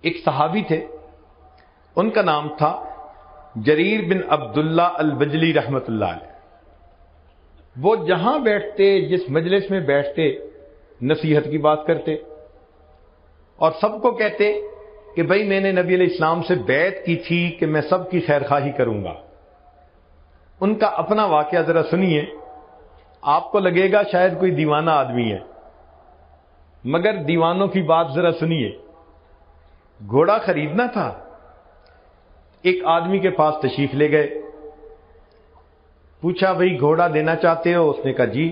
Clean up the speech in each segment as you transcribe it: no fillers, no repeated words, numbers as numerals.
ایک صحابی تھے، ان کا نام تھا جریر بن عبداللہ البجلی رحمت اللہ علیہ۔ وہ جہاں بیٹھتے، جس مجلس میں بیٹھتے، نصیحت کی بات کرتے اور سب کو کہتے کہ بھئی میں نے نبی علیہ السلام سے بیعت کی تھی کہ میں سب کی خیر خواہی کروں گا۔ ان کا اپنا واقعہ ذرا سنیے، آپ کو لگے گا شاید کوئی دیوانہ آدمی ہے، مگر دیوانوں کی بات ذرا سنیے۔ گھوڑا خریدنا تھا، ایک آدمی کے پاس تشریف لے گئے، پوچھا بھئی گھوڑا دینا چاہتے ہو؟ اس نے کہا جی۔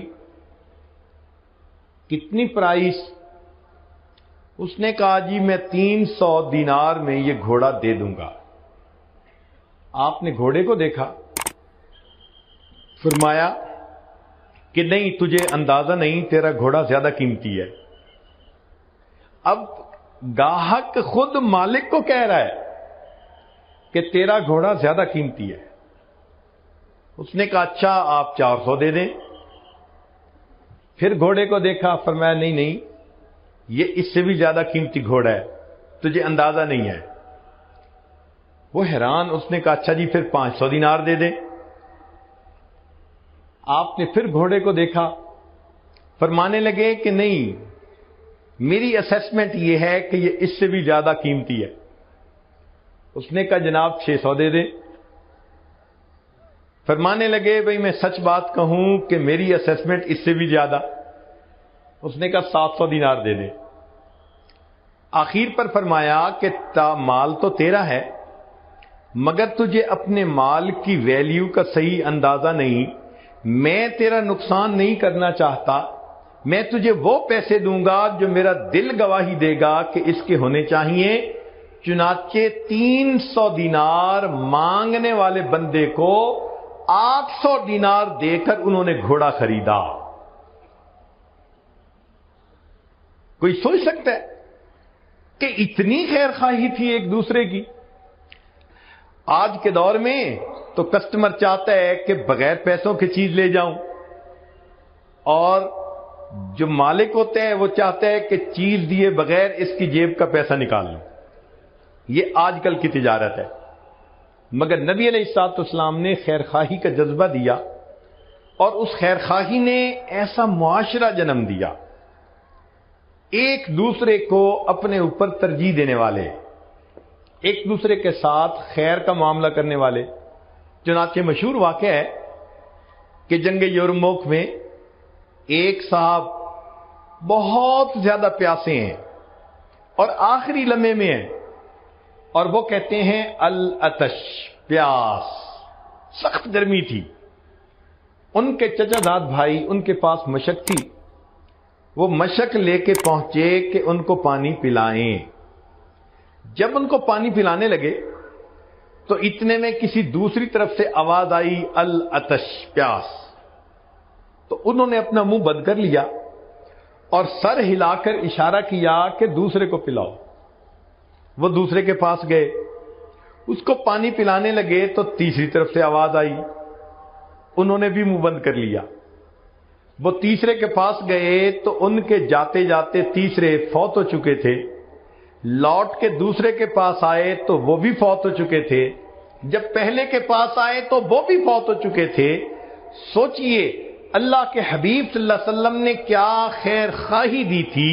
کتنی پرائس؟ اس نے کہا جی میں 300 دینار میں یہ گھوڑا دے دوں گا۔ آپ نے گھوڑے کو دیکھا، فرمایا کہ نہیں، تجھے اندازہ نہیں، تیرا گھوڑا زیادہ قیمتی ہے۔ اب گاہک خود مالک کو کہہ رہا ہے کہ تیرا گھوڑا زیادہ قیمتی ہے۔ اس نے کہا اچھا آپ 400 دے دیں۔ پھر گھوڑے کو دیکھا، فرمایا نہیں نہیں، یہ اس سے بھی زیادہ قیمتی گھوڑا ہے، تجھے اندازہ نہیں ہے۔ وہ حیران، اس نے کہا اچھا جی پھر 500 دینار دے دیں۔ آپ نے پھر گھوڑے کو دیکھا، فرمانے لگے کہ نہیں، میری اسیسمنٹ یہ ہے کہ یہ اس سے بھی زیادہ قیمتی ہے۔ اس نے کہا جناب 600 دے دیں۔ فرمانے لگے بھئی میں سچ بات کہوں کہ میری اسیسمنٹ اس سے بھی زیادہ۔ اس نے کہا 700 دینار دے دیں۔ آخر پر فرمایا کہ مال تو تیرا ہے، مگر تجھے اپنے مال کی ویلیو کا صحیح اندازہ نہیں، میں تیرا نقصان نہیں کرنا چاہتا، میں تجھے وہ پیسے دوں گا جو میرا دل گواہی دے گا کہ اس کے ہونے چاہیے۔ چنانچہ 300 دینار مانگنے والے بندے کو 800 دینار دے کر انہوں نے گھوڑا خریدا۔ کوئی سوچ سکتا ہے کہ اتنی خیر خواہی تھی ایک دوسرے کی؟ آج کے دور میں تو کسٹمر چاہتا ہے کہ بغیر پیسوں کی چیز لے جاؤں، اور جو مالک ہوتا ہے وہ چاہتا ہے کہ چیز دیے بغیر اس کی جیب کا پیسہ نکال لوں۔ یہ آج کل کی تجارت ہے، مگر نبی علیہ الصلوۃ والسلام نے خیر خواہی کا جذبہ دیا، اور اس خیر خواہی نے ایسا معاشرہ جنم دیا، ایک دوسرے کو اپنے اوپر ترجیح دینے والے، ایک دوسرے کے ساتھ خیر کا معاملہ کرنے والے۔ چنانچہ مشہور واقعہ ہے کہ جنگ یرموک میں ایک صاحب بہت زیادہ پیاسے ہیں اور آخری لمحے میں ہیں، اور وہ کہتے ہیں العطش، پیاس، سخت گرمی تھی۔ ان کے چچا زاد بھائی، ان کے پاس مشک تھی، وہ مشک لے کے پہنچے کہ ان کو پانی پلائیں۔ جب ان کو پانی پلانے لگے تو اتنے میں کسی دوسری طرف سے آواز آئی العطش، پیاس۔ تو انہوں نے اپنا منہ بند کر لیا اور سر ہلا کر اشارہ کیا کہ دوسرے کو پلاؤ۔ وہ دوسرے کے پاس گئے، اس کو پانی پلانے لگے تو تیسری طرف سے آواز آئی، انہوں نے بھی منہ بند کر لیا۔ وہ تیسرے کے پاس گئے تو ان کے جاتے جاتے تیسرے فوت ہو چکے تھے، لوٹ کے دوسرے کے پاس آئے تو وہ بھی فوت ہو چکے تھے، جب پہلے کے پاس آئے تو وہ بھی فوت ہو چکے تھے۔ سوچئے اللہ کے حبیب صلی اللہ علیہ وسلم نے کیا خیر خواہی دی تھی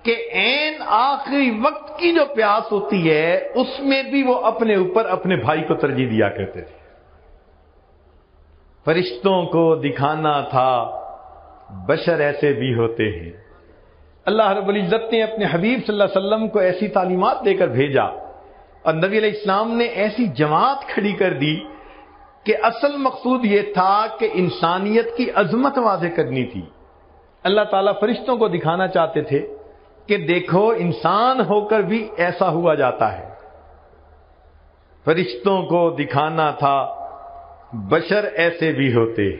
کہ عین آخری وقت کی جو پیاس ہوتی ہے اس میں بھی وہ اپنے اوپر اپنے بھائی کو ترجیح دیا کرتے تھے۔ فرشتوں کو دکھانا تھا بشر ایسے بھی ہوتے ہیں۔ اللہ رب العزت نے اپنے حبیب صلی اللہ علیہ وسلم کو ایسی تعلیمات دے کر بھیجا، اور نبی علیہ السلام نے ایسی جماعت کھڑی کر دی کہ اصل مقصود یہ تھا کہ انسانیت کی عظمت واضح کرنی تھی۔ اللہ تعالیٰ فرشتوں کو دکھانا چاہتے تھے کہ دیکھو انسان ہو کر بھی ایسا ہوا جاتا ہے۔ فرشتوں کو دکھانا تھا بشر ایسے بھی ہوتے۔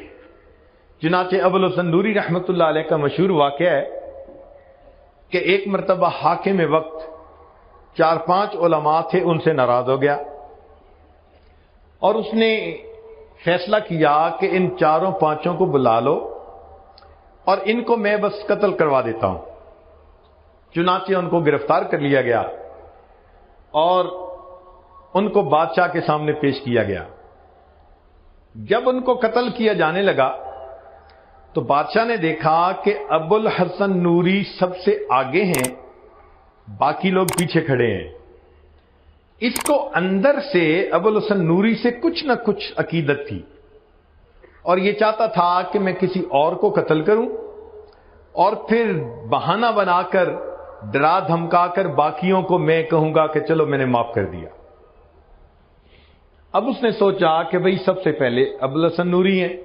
چنانچہ ابوالسندوری رحمت اللہ علیہ کا مشہور واقعہ ہے کہ ایک مرتبہ حاکم وقت 4-5 علماء تھے، ان سے ناراض ہو گیا اور اس نے فیصلہ کیا کہ ان 4-5 کو بلا لو اور ان کو میں بس قتل کروا دیتا ہوں۔ چنانچہ ان کو گرفتار کر لیا گیا اور ان کو بادشاہ کے سامنے پیش کیا گیا۔ جب ان کو قتل کیا جانے لگا تو بادشاہ نے دیکھا کہ ابو الحسن نوری سب سے آگے ہیں، باقی لوگ پیچھے کھڑے ہیں۔ اس کو اندر سے ابو الحسن نوری سے کچھ نہ کچھ عقیدت تھی، اور یہ چاہتا تھا کہ میں کسی اور کو قتل کروں اور پھر بہانہ بنا کر ڈرا دھمکا کر باقیوں کو میں کہوں گا کہ چلو میں نے معاف کر دیا۔ اب اس نے سوچا کہ بھئی سب سے پہلے ابو الحسن نوری ہیں،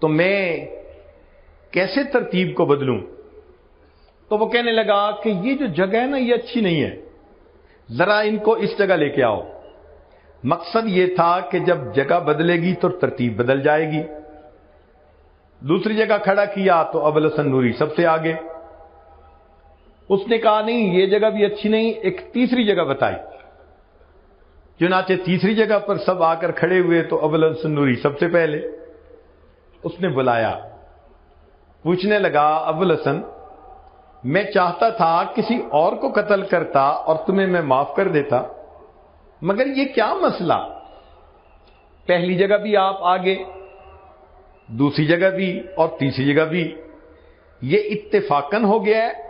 تو میں کیسے ترتیب کو بدلوں؟ تو وہ کہنے لگا کہ یہ جو جگہ ہے نا یہ اچھی نہیں ہے، ذرا ان کو اس جگہ لے کے آؤ۔ مقصد یہ تھا کہ جب جگہ بدلے گی تو ترتیب بدل جائے گی۔ دوسری جگہ کھڑا کیا تو ابو الحسن نوری سب سے آگے۔ اس نے کہا نہیں یہ جگہ بھی اچھی نہیں، ایک تیسری جگہ بتائی۔ چنانچہ تیسری جگہ پر سب آ کر کھڑے ہوئے تو ابو الحسن نوری سب سے پہلے۔ اس نے بلایا، پوچھنے لگا ابو الحسن میں چاہتا تھا کسی اور کو قتل کرتا اور تمہیں میں معاف کر دیتا، مگر یہ کیا مسئلہ؟ پہلی جگہ بھی آپ آگے، دوسری جگہ بھی اور تیسری جگہ بھی، یہ اتفاقاً ہو گیا ہے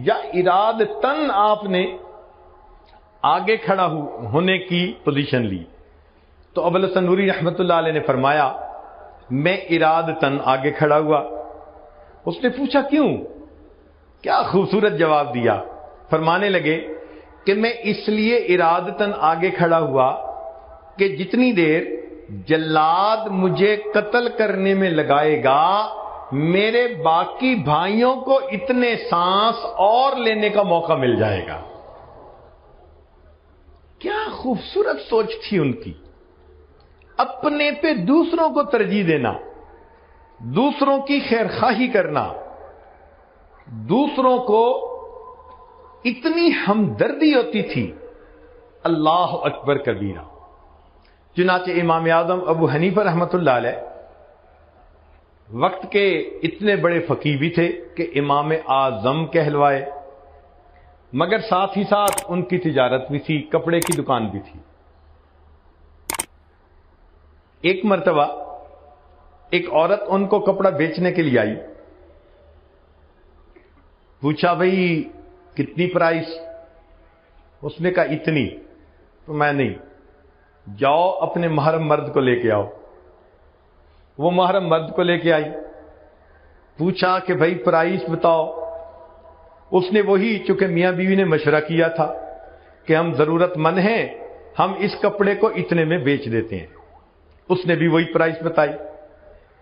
یا ارادتاً آپ نے آگے کھڑا ہونے کی پوزیشن لی؟ تو ابو الحسن نوری رحمت اللہ علیہ نے فرمایا میں ارادتاً آگے کھڑا ہوا۔ اس نے پوچھا کیوں؟ کیا خوبصورت جواب دیا۔ فرمانے لگے کہ میں اس لیے ارادتاً آگے کھڑا ہوا کہ جتنی دیر جلاد مجھے قتل کرنے میں لگائے گا میرے باقی بھائیوں کو اتنے سانس اور لینے کا موقع مل جائے گا۔ کیا خوبصورت سوچ تھی ان کی، اپنے پہ دوسروں کو ترجیح دینا، دوسروں کی خیرخواہی کرنا، دوسروں کو اتنی ہمدردی ہوتی تھی۔ اللہ اکبر کبیرہ۔ چنانچہ امام اعظم ابو حنیفہ رحمۃ اللہ علیہ وقت کے اتنے بڑے فقیہ بھی تھے کہ امام اعظم کہلوائے، مگر ساتھ ہی ساتھ ان کی تجارت بھی تھی، کپڑے کی دکان بھی تھی۔ ایک مرتبہ ایک عورت ان کو کپڑا بیچنے کے لیے آئی، پوچھا بھئی کتنی پرائس؟ اس نے کہا اتنی۔ تو میں نہیں، جاؤ اپنے محرم مرد کو لے کے آؤ۔ وہ محرم مرد کو لے کے آئی، پوچھا کہ بھئی پرائس بتاؤ۔ اس نے وہی، چونکہ میاں بیوی نے مشورہ کیا تھا کہ ہم ضرورت مند ہیں، ہم اس کپڑے کو اتنے میں بیچ دیتے ہیں، اس نے بھی وہی پرائس بتائی۔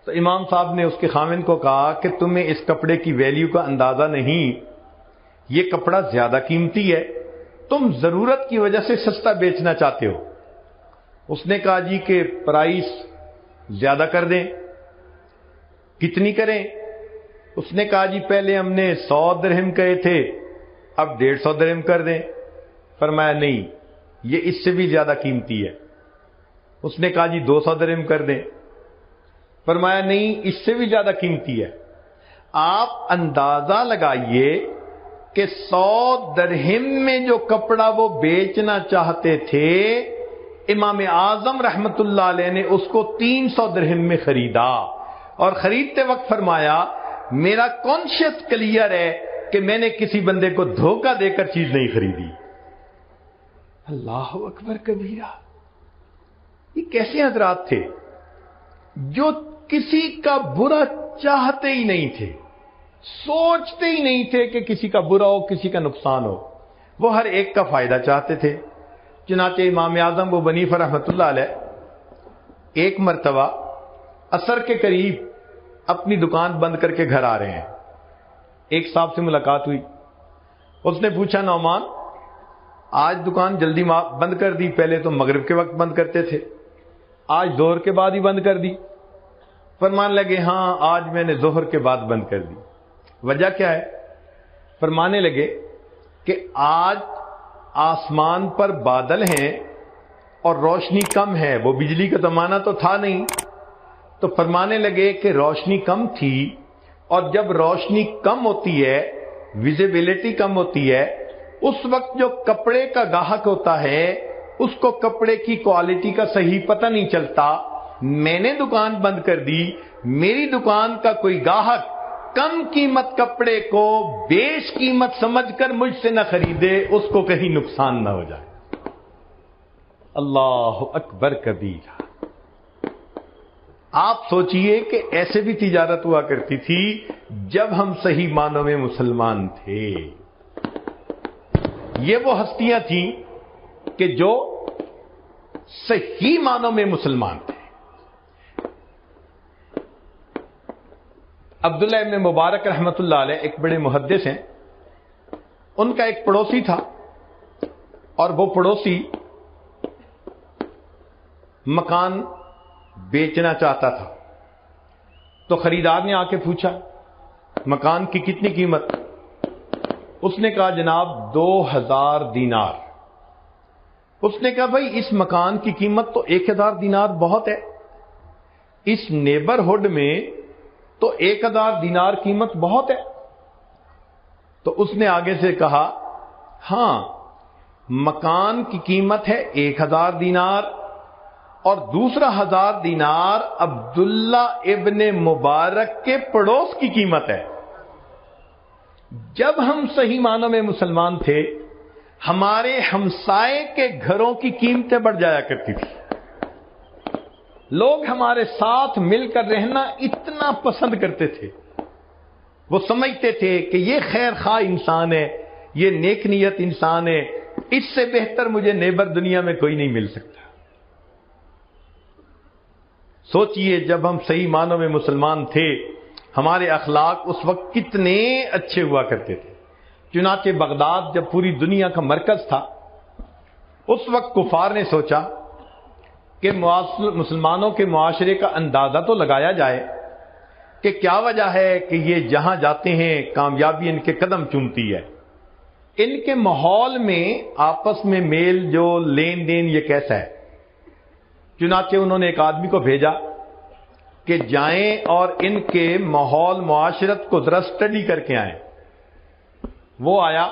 تو امام صاحب نے اس کے خاوند کو کہا کہ تمہیں اس کپڑے کی ویلیو کا اندازہ نہیں، یہ کپڑا زیادہ قیمتی ہے، تم ضرورت کی وجہ سے سستا بیچنا چاہتے ہو۔ اس نے کہا جی کہ پرائس زیادہ کر دیں۔ کتنی کریں؟ اس نے کہا جی پہلے ہم نے 100 درہم کہے تھے، اب 150 درہم کر دیں۔ فرمایا نہیں، یہ اس سے بھی زیادہ قیمتی ہے۔ اس نے کہا جی 200 درہم کر دیں۔ فرمایا نہیں، اس سے بھی زیادہ قیمتی ہے۔ آپ اندازہ لگائیے کہ 100 درہم میں جو کپڑا وہ بیچنا چاہتے تھے، امام اعظم رحمت اللہ علیہ نے اس کو 300 درہم میں خریدا، اور خریدتے وقت فرمایا میرا کانشیس کلیئر ہے کہ میں نے کسی بندے کو دھوکہ دے کر چیز نہیں خریدی۔ اللہ اکبر کبیرہ۔ یہ کیسے حضرات تھے جو کسی کا برا چاہتے ہی نہیں تھے، سوچتے ہی نہیں تھے کہ کسی کا برا ہو، کسی کا نقصان ہو، وہ ہر ایک کا فائدہ چاہتے تھے۔ چنانچہ امام اعظم ابو حنیفہ رحمۃ اللہ علیہ ایک مرتبہ عصر کے قریب اپنی دکان بند کر کے گھر آ رہے ہیں، ایک صاحب سے ملاقات ہوئی۔ اس نے پوچھا نعمان آج دکان جلدی بند کر دی، پہلے تو مغرب کے وقت بند کرتے تھے، آج ظہر کے بعد ہی بند کر دی؟ فرمان لگے ہاں آج میں نے ظہر کے بعد بند کر دی۔ وجہ کیا ہے؟ فرمانے لگے کہ آج آسمان پر بادل ہیں اور روشنی کم ہے، وہ بجلی کا زمانہ تو تھا نہیں، تو فرمانے لگے کہ روشنی کم تھی، اور جب روشنی کم ہوتی ہے، ویزیبلٹی کم ہوتی ہے، اس وقت جو کپڑے کا گاہک ہوتا ہے اس کو کپڑے کی کوالٹی کا صحیح پتہ نہیں چلتا. میں نے دکان بند کر دی, میری دکان کا کوئی گاہک کم قیمت کپڑے کو بیش قیمت سمجھ کر مجھ سے نہ خریدے, اس کو کہیں نقصان نہ ہو جائے. اللہ اکبر کبیرہ. آپ سوچئے کہ ایسے بھی تجارت ہوا کرتی تھی جب ہم صحیح معنوں میں مسلمان تھے. یہ وہ ہستیاں تھیں کہ جو صحیح معنوں میں مسلمان تھے. عبداللہ ابن مبارک رحمت اللہ علیہ ایک بڑے محدث ہیں. ان کا ایک پڑوسی تھا اور وہ پڑوسی مکان بیچنا چاہتا تھا. تو خریدار نے آ کے پوچھا مکان کی کتنی قیمت؟ اس نے کہا جناب 2000 دینار. اس نے کہا بھائی اس مکان کی قیمت تو 1000 دینار بہت ہے, اس نیبرہڈ میں تو 1000 دینار قیمت بہت ہے. تو اس نے آگے سے کہا ہاں مکان کی قیمت ہے 1000 دینار اور دوسرا 1000 دینار عبداللہ ابن مبارک کے پڑوس کی قیمت ہے. جب ہم صحیح معنوں میں مسلمان تھے ہمارے ہمسائے کے گھروں کی قیمتیں بڑھ جایا کرتی تھی. لوگ ہمارے ساتھ مل کر رہنا اتنا پسند کرتے تھے. وہ سمجھتے تھے کہ یہ خیر خواہ انسان ہے, یہ نیک نیت انسان ہے, اس سے بہتر مجھے نیبر دنیا میں کوئی نہیں مل سکتا. سوچئے جب ہم صحیح معنوں میں مسلمان تھے ہمارے اخلاق اس وقت کتنے اچھے ہوا کرتے تھے. چنانچہ بغداد جب پوری دنیا کا مرکز تھا اس وقت کفار نے سوچا کہ مسلمانوں کے معاشرے کا اندازہ تو لگایا جائے کہ کیا وجہ ہے کہ یہ جہاں جاتے ہیں کامیابی ان کے قدم چومتی ہے. ان کے ماحول میں آپس میں میل جو لین دین یہ کیسا ہے. چنانچہ انہوں نے ایک آدمی کو بھیجا کہ جائیں اور ان کے ماحول معاشرت کو ذرا اسٹڈی کر کے آئیں. وہ آیا,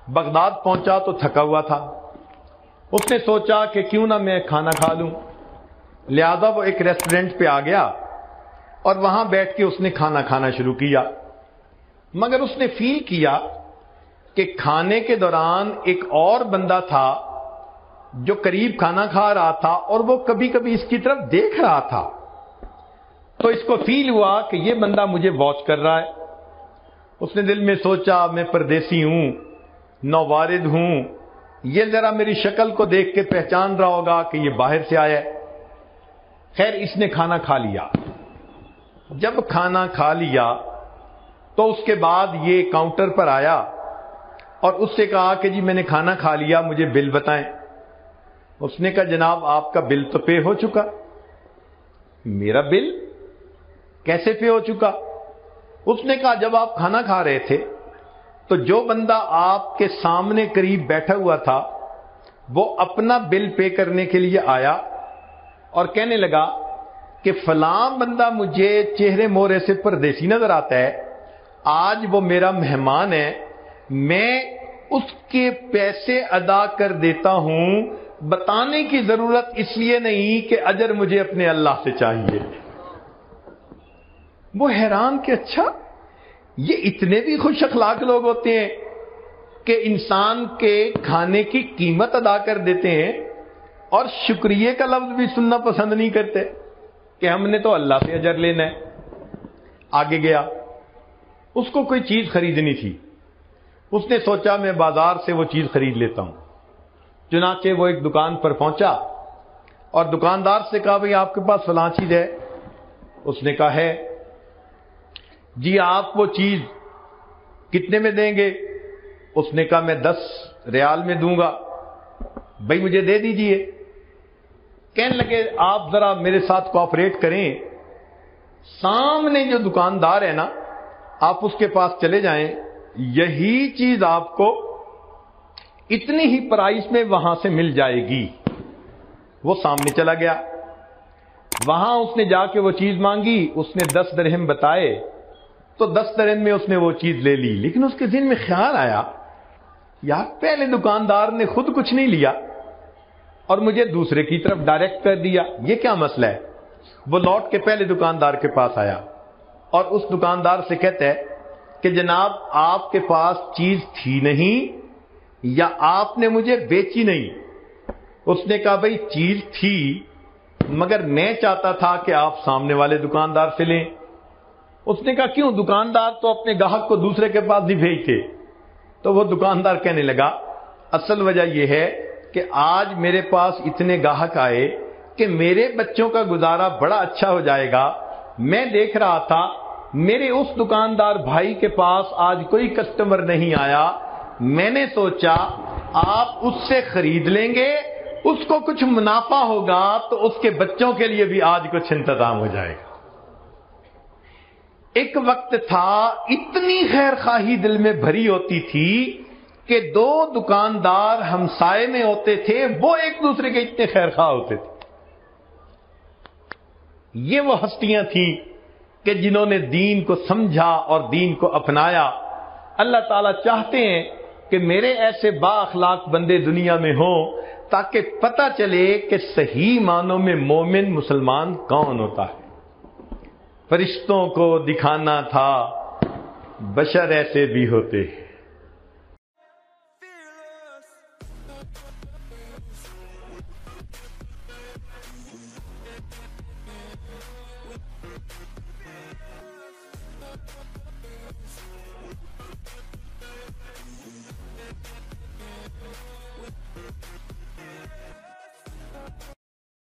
بغداد پہنچا تو تھکا ہوا تھا. اس نے سوچا کہ کیوں نہ میں کھانا کھا لوں, لہذا وہ ایک ریسٹورنٹ پہ آ گیا اور وہاں بیٹھ کے اس نے کھانا کھانا شروع کیا. مگر اس نے فیل کیا کہ کھانے کے دوران ایک اور بندہ تھا جو قریب کھانا کھا رہا تھا اور وہ کبھی کبھی اس کی طرف دیکھ رہا تھا. تو اس کو فیل ہوا کہ یہ بندہ مجھے واچ کر رہا ہے. اس نے دل میں سوچا میں پردیسی ہوں, نووارد ہوں, یہ ذرا میری شکل کو دیکھ کے پہچان رہا ہوگا کہ یہ باہر سے آیا ہے. خیر اس نے کھانا کھا لیا. جب کھانا کھا لیا تو اس کے بعد یہ کاؤنٹر پر آیا اور اس سے کہا کہ جی میں نے کھانا کھا لیا, مجھے بل بتائیں. اس نے کہا جناب آپ کا بل تو پے ہو چکا. میرا بل کیسے پے ہو چکا؟ اس نے کہا جب آپ کھانا کھا رہے تھے تو جو بندہ آپ کے سامنے قریب بیٹھا ہوا تھا وہ اپنا بل پے کرنے کے لیے آیا اور کہنے لگا کہ فلاں بندہ مجھے چہرے مورے سے پردیسی نظر آتا ہے, آج وہ میرا مہمان ہے, میں اس کے پیسے ادا کر دیتا ہوں. بتانے کی ضرورت اس لیے نہیں کہ اجر مجھے اپنے اللہ سے چاہیے. وہ حیران کہ اچھا یہ اتنے بھی خوش اخلاق لوگ ہوتے ہیں کہ انسان کے کھانے کی قیمت ادا کر دیتے ہیں اور شکریہ کا لفظ بھی سننا پسند نہیں کرتے کہ ہم نے تو اللہ سے اجر لینا ہے. آگے گیا, اس کو کوئی چیز خریدنی تھی. اس نے سوچا میں بازار سے وہ چیز خرید لیتا ہوں. چنانچہ وہ ایک دکان پر پہنچا اور دکاندار سے کہا بھئی آپ کے پاس فلاں چیز ہے؟ اس نے کہا ہے. جی آپ وہ چیز کتنے میں دیں گے؟ اس نے کہا میں 10 ریال میں دوں گا. بھئی مجھے دے دیجئے. کہنے لگے آپ ذرا میرے ساتھ کوآپریٹ کریں, سامنے جو دکاندار ہے نا آپ اس کے پاس چلے جائیں, یہی چیز آپ کو اتنی ہی پرائس میں وہاں سے مل جائے گی. وہ سامنے چلا گیا, وہاں اس نے جا کے وہ چیز مانگی, اس نے 10 درہم بتائے تو 10 درہم میں اس نے وہ چیز لے لی. لیکن اس کے ذہن میں خیال آیا یار پہلے دکاندار نے خود کچھ نہیں لیا اور مجھے دوسرے کی طرف ڈائریکٹ کر دیا، یہ کیا مسئلہ ہے؟ وہ لوٹ کے پہلے دکاندار کے پاس آیا اور اس دکاندار سے کہتا ہے کہ جناب آپ کے پاس چیز تھی نہیں یا آپ نے مجھے بیچی نہیں؟ اس نے کہا بھئی چیز تھی مگر میں چاہتا تھا کہ آپ سامنے والے دکاندار سے لیں۔ اس نے کہا کیوں؟ دکاندار تو اپنے گاہک کو دوسرے کے پاس نہیں بھیجتے۔ تو وہ دکاندار کہنے لگا اصل وجہ یہ ہے کہ آج میرے پاس اتنے گاہک آئے کہ میرے بچوں کا گزارا بڑا اچھا ہو جائے گا، میں دیکھ رہا تھا میرے اس دکاندار بھائی کے پاس آج کوئی کسٹمر نہیں آیا، میں نے سوچا آپ اس سے خرید لیں گے، اس کو کچھ منافع ہوگا تو اس کے بچوں کے لیے بھی آج کچھ انتظام ہو جائے گا۔ ایک وقت تھا اتنی خیر خواہی دل میں بھری ہوتی تھی کہ دو دکاندار ہمسائے میں ہوتے تھے، وہ ایک دوسرے کے اتنے خیر خواہ ہوتے تھے۔ یہ وہ ہستیاں تھیں کہ جنہوں نے دین کو سمجھا اور دین کو اپنایا۔ اللہ تعالیٰ چاہتے ہیں کہ میرے ایسے با اخلاق بندے دنیا میں ہوں تاکہ پتہ چلے کہ صحیح معنوں میں مومن مسلمان کون ہوتا ہے۔ فرشتوں کو دکھانا تھا بشر ایسے بھی ہوتے ہیں۔